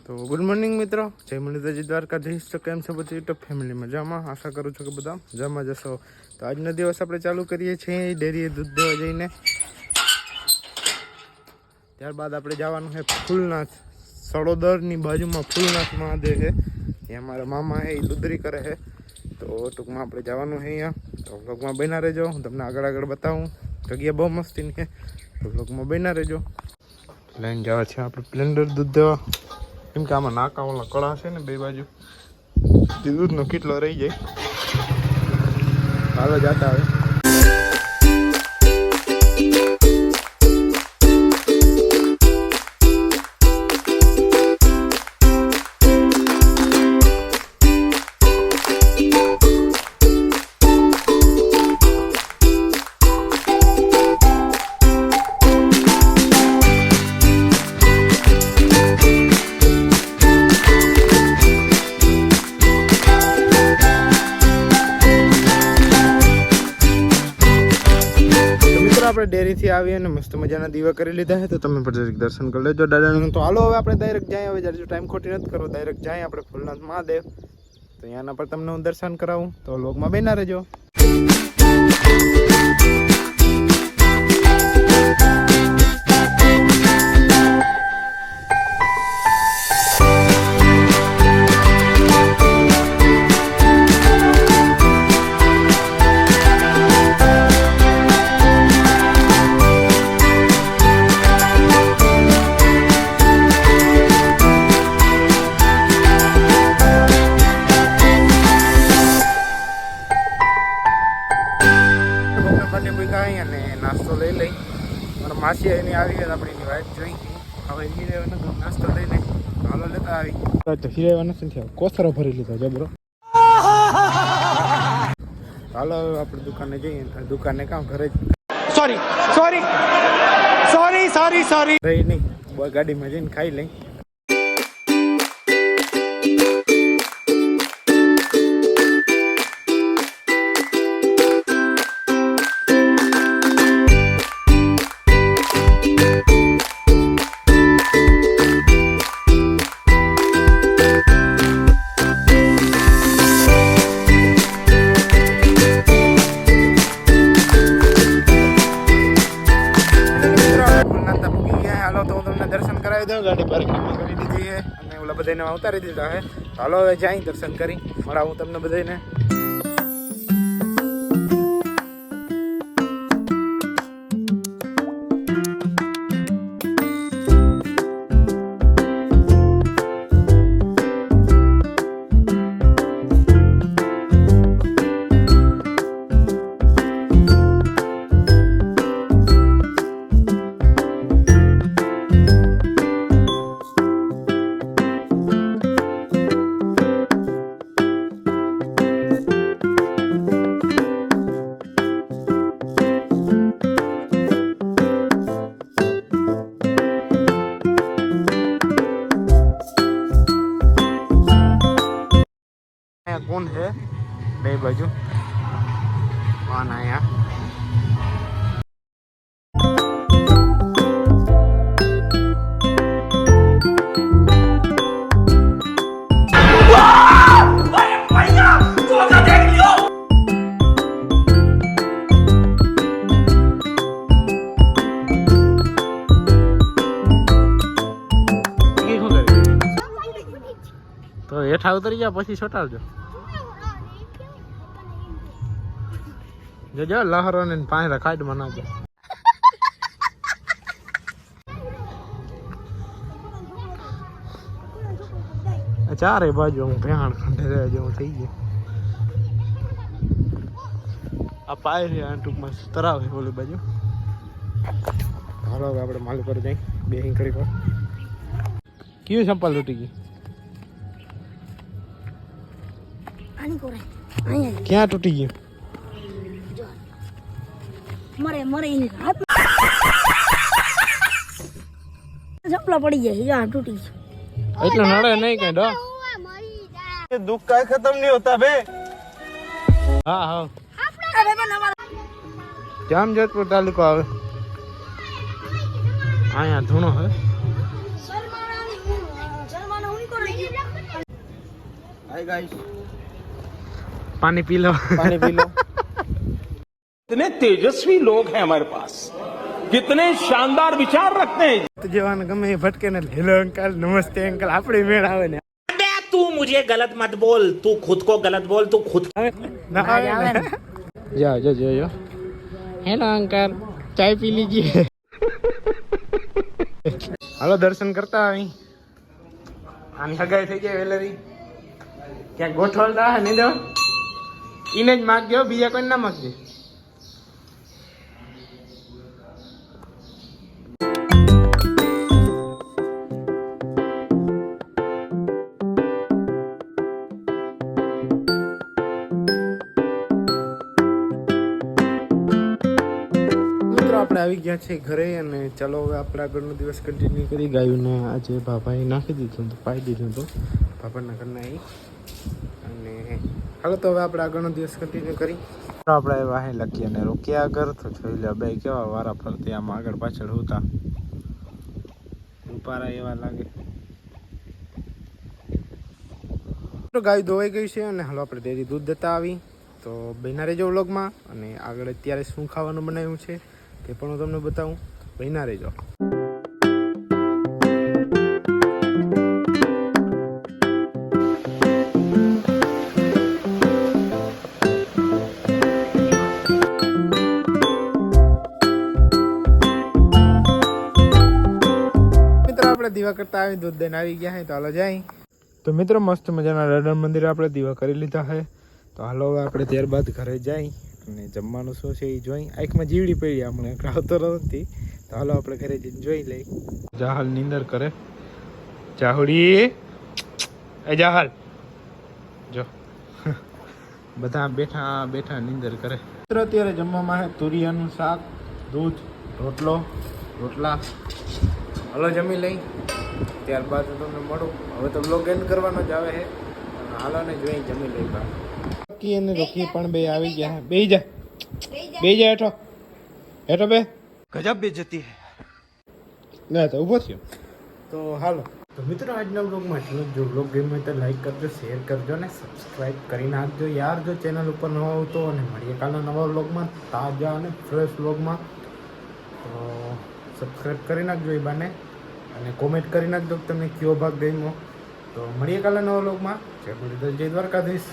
તો good morning મિત્રો, જય મુરલીધરજી દ્વારકાધીશ. તો કેમ છો બધી યુટ્યુબ ફેમિલી મજામાં? આશા કરું છું કે બધા મજામાં જશો. તો આજનો દિવસ આપણે ચાલુ કરીએ છીએ ડેરીએ દૂધ દેવા જઈને. ત્યારબાદ આપણે જવાનું છે ફૂલનાથ. સડોદરની બાજુમાં ફૂલનાથ મહાદેવ છે, ત્યાં મારા મામા છે, એ દૂધરી કરે છે. તો ટૂંકમાં આપણે જવાનું છે અહીંયા. તો વ્લોગમાં બન્યા રહેજો, હું તમને આગળ બતાવું. જગ્યા બહુ મસ્તીની છે, તો વ્લોગમાં બન્યા રહેજો. લઈને જવા છે આપણે પ્લેન્ડર દૂધ દેવા, કેમ કે આમાં નાકાવાળા કળા છે ને બે બાજુ, દૂધનો કેટલો રહી જાય. હાલો જાતા આવે. આપણે ડેરીથી આવીએ અને મસ્ત મજાના દીવા કરી લીધા છે, તો તમે પણ દર્શન કરી લેજો દાદાનું. તો હાલો હવે આપણે ડાયરેક્ટ જાય. હવે જ્યારે ટાઈમ ખોટી નથી કરો, ડાયરેક્ટ જાય આપણે ફૂલનાથ મહાદેવ. તો અહીંયાના પર તમને હું દર્શન કરાવું, તો વ્લોગમાં બન્યા રહેજો. અને નાસ્તો લઈ લઈ. અને માસી એની આવી ગયા, આપણે એની વાઈફ જોઈ. હવે હીરેવાનો નાસ્તો લઈ લઈ. હાલો લેતા આવી. તો હીરેવા નથી થયા, કોથરો ભરી લીધો જબરો. હાલો હવે આપણે દુકાને જઈએ. દુકાને કામ ઘરે જ સોરી રહી નહીં, ગાડીમાં જઈને ખાઈ લઈ. દર્શન કરાવી દો, ગાડી પાર્કિંગમાં કરી દીધી છે અને ઓલા બધાને ઉતારી દીધા છે. ચાલો હવે જાય દર્શન કરી મળાવું તમને બધાને. कौन है बे बाजू कौन आया? तो हेठा उतरी जा પછી છોટાડજો. જો લહરો ને પાણી ખાડમાં નાખજો. ચારે બાજુ હું ભેહાણ ખંડે રહે જેવું થઈ ગયું. આ પાય છે ટૂંકમાં તરાવ છે ઓલી બાજુ. હાલો હવે આપણે માલ પર જઈ બે કરી પર. કયું ચંપલ તૂટી ગઈ? ક્યાં તૂટી ગયું? મરે ચપલા પડી જાય, તૂટી ગઈ. એટલે નડે નહીં કઈ ડો. दुख का खत्म नहीं होता बे। हाँ हाँ जामजोधपुर तालुको आवे आया धूणो है हाय गाइस पानी पी लो पानी पी लो कितने तेजस्वी लोग हैं हमारे पास कितने शानदार विचार रखते हैं તો જવાને ગમે એ ભટકે ને હેલો અંકલ નમસ્તે અંકલ આપણે મેળ આવે ને तू मुझे गलत मत बोल तू खुद को गलत बोल तू खुद ના આવે ને જાઓ જો જો જો હેલો અંકલ ચાય પી લીજીએ હાલો દર્શન કરતા આવી આની હગાઈ થઈ જાય વેલેરી ક્યાંક ગોઠવતા હે નહીં દો ઈને જ માગજો બીજા કોઈ ના માગજે આપણે આવી ગયા છે ઘરે અને ચાલો હવે આપણે આગળનો દિવસ કન્ટિન્યુ કરી ગાયોને આજે બાપાએ નાખી દીધું હતું પાઈ દીધું હતું બાપાના ઘરના એ અને હાલો તો હવે આપણે આગળનો દિવસ કન્ટિન્યુ કરી આપણે વાહે લખી અને રોક્યા આગળ તો જોઈ લે બે કેવા વારા ફરતી આમાં આગળ પાછળ હોતા રૂપારા એવા લાગે તો ગાય ધોવાઈ ગઈ છે અને હાલો આપણે ડેરી દૂધ દેતા આવી તો બહેના રહેજો વ્લોગમાં અને આગળ અત્યારે શું ખાવાનું બનાવ્યું છે તે પણ હું તમને બતાવું બહેના રહેજો મિત્રો આપણે દીવા કરતા આવી દૂધ દઈને આવી ગયા છે તો હાલો જાય તો મિત્રો મસ્ત મજાના રડણ મંદિરે આપણે દીવા કરી લીધા છે તો હાલો હવે આપણે ત્યારબાદ ઘરે જાય અને જમવાનું શું છે એ જોઈ આંખમાં જીવડી પડી હમણાં આવતો નથી તો હાલો આપણે ઘરે જઈને જોઈ લઈ જાહલ નીંદર કરે ચાહુડી એ જાહલ જો બધા બેઠા બેઠા નીંદર કરે મિત્રો અત્યારે જમવામાં છે તુરિયાનું શાક દૂધ રોટલા હાલો જમી લઈ ત્યારબાદ તમને મળું હવે તો બ્લોગ એન્ડ કરવાનો જ આવે છે હાલો ને જોઈ જમી લઈ બા રોકી અને રોકી પણ બે આવી ગયા બે જા હેઠો બે गजब बेइज्जती है ના તો ઊભો થયો તો હાલો તો મિત્રો આજના બ્લોગમાં એટલું જ જો બ્લોગ ગમ્યો હોય તો લાઈક કરજો શેર કરજો ને સબસ્ક્રાઈબ કરી નાખજો યાર જો ચેનલ ઉપર નવા આવતો અને મળીએ કાલના નવા બ્લોગમાં તાજા અને ફ્રેશ બ્લોગમાં તો સબસ્ક્રાઈબ કરી નાખજો એ બાને અને કોમેન્ટ કરી નાખજો કે તમને કયો ભાગ ગમ્યો તો મળીએ કાલના નવા બ્લોગમાં જય મુરલીધર જય દ્વારકાધીશ